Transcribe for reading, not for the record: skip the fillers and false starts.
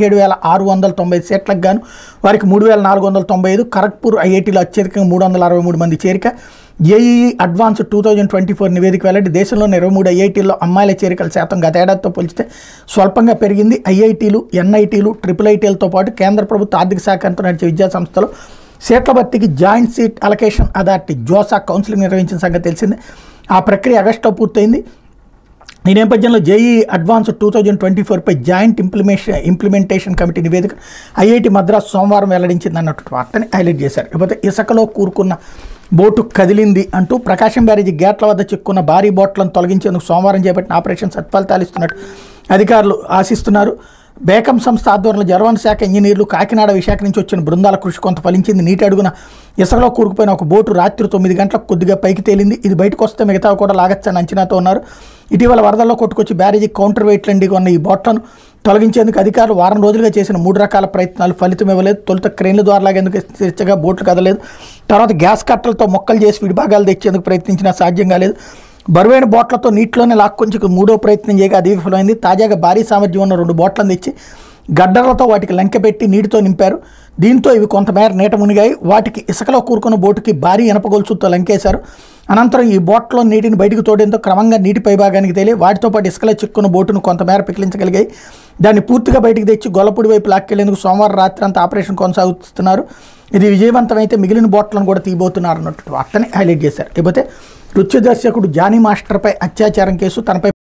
7,690 సీట్లకు గాను వారికి 3,495. ఖరగ్పూర్ ఐఐటీలో అత్యధికంగా 363 మంది చేరిక. జేఈఈ అడ్వాన్స్ 2024 నివేదిక వెల్లడి. దేశంలోని 23 ఐఐటీల్లో అమ్మాయిల చేరికల శాతం గత ఏడాదితో పోల్చితే స్వల్పంగా పెరిగింది. ఐఐటీలు, ఎన్ఐటీలు, ట్రిపుల్ ఐటీలతో పాటు కేంద్ర ప్రభుత్వ ఆర్థిక శాఖతో నడిచే విద్యా సంస్థలు సీట్ల భర్తీకి joint seat allocation authority JoSAA counselling నిర్వహించిన సంగతి తెలిసిందే. ఆ ప్రక్రియ ఆగస్టులో పూర్తయింది. ఈ నేపథ్యంలో జేఈఈ అడ్వాన్స్ 2024పై జాయింట్ ఇంప్లిమెంటేషన్ కమిటీ నివేదిక ఐఐటి మద్రాసు సోమవారం వెల్లడించింది అన్నట్టు వార్తని హైలైట్ చేశారు. ఇకపోతే ఇసుకలో కూరుకున్న బోటు కదిలింది అంటూ ప్రకాశం బ్యారేజీ గేట్ల వద్ద చిక్కున్న భారీ బోట్లను తొలగించేందుకు సోమవారం చేపట్టిన ఆపరేషన్ సత్ఫలితాలు ఇస్తున్నట్టు అధికారులు ఆశిస్తున్నారు. బేకం సంస్థ ఆధ్వర్యంలో జలవనరుల శాఖ ఇంజనీర్లు, కాకినాడ, విశాఖ నుంచి వచ్చిన బృందాల కృషి కొంత ఫలించింది. నీటి అడుగున ఇసుకలో కూరుకుపోయిన ఒక బోటు రాత్రి 9 గంటలకు కొద్దిగా పైకి తేలింది. ఇది బయటకు వస్తే మిగతా కూడా లాగచ్చని అంచనాతో ఉన్నారు. ఇటీవల వరదల్లో కొట్టుకొచ్చి బ్యారేజీ కౌంటర్ వెయిట్లండిగా ఉన్న ఈ బోట్లను తొలగించేందుకు అధికారులు వారం రోజులుగా చేసిన 3 రకాల ప్రయత్నాలు ఫలితం ఇవ్వలేదు. తొలుత క్రేన్ల ద్వారా లాగేందుకు స్వేచ్ఛగా బోట్లు కదలేదు. తర్వాత గ్యాస్ కట్టలతో మొక్కలు చేసి విడిభాగాలు తెచ్చేందుకు ప్రయత్నించినా సాధ్యం కాలేదు. బరువైన బోట్లతో నీటిలోనే లాక్కొంచి 3వ ప్రయత్నం చేయగా అది విఫలమైంది. తాజాగా భారీ సామర్థ్యం ఉన్న 2 బోట్లను తెచ్చి గడ్డలతో వాటికి లంకెపెట్టి నీటితో నింపారు. దీంతో ఇవి కొంతమేర నీట మునిగాయి. వాటికి ఇసుకలో కూరుకున్న బోటుకి భారీ ఇనప గొలుసుతో లంకేశారు. అనంతరం ఈ బోట్లో నీటిని బయటకు తోడేంతో క్రమంగా నీటి పైభాగానికి తేలి వాటితో పాటు ఇసుకలో చిక్కున్న బోటును కొంతమేర పికిలించగలిగాయి. దాన్ని పూర్తిగా బయటికి తెచ్చి గొల్లపూడి వైపు లాక్కెళ్లేందుకు సోమవారం రాత్రి అంతా ఆపరేషన్ కొనసాగుతున్నారు. ఇది విజయవంతమైతే మిగిలిన బోట్లను కూడా తీయబోతున్నారు అన్నట్టు వార్తని హైలైట్ చేశారు. ఇకపోతే నృత్య దర్శకుడు జానీ మాస్టర్పై అత్యాచారం కేసు తనపై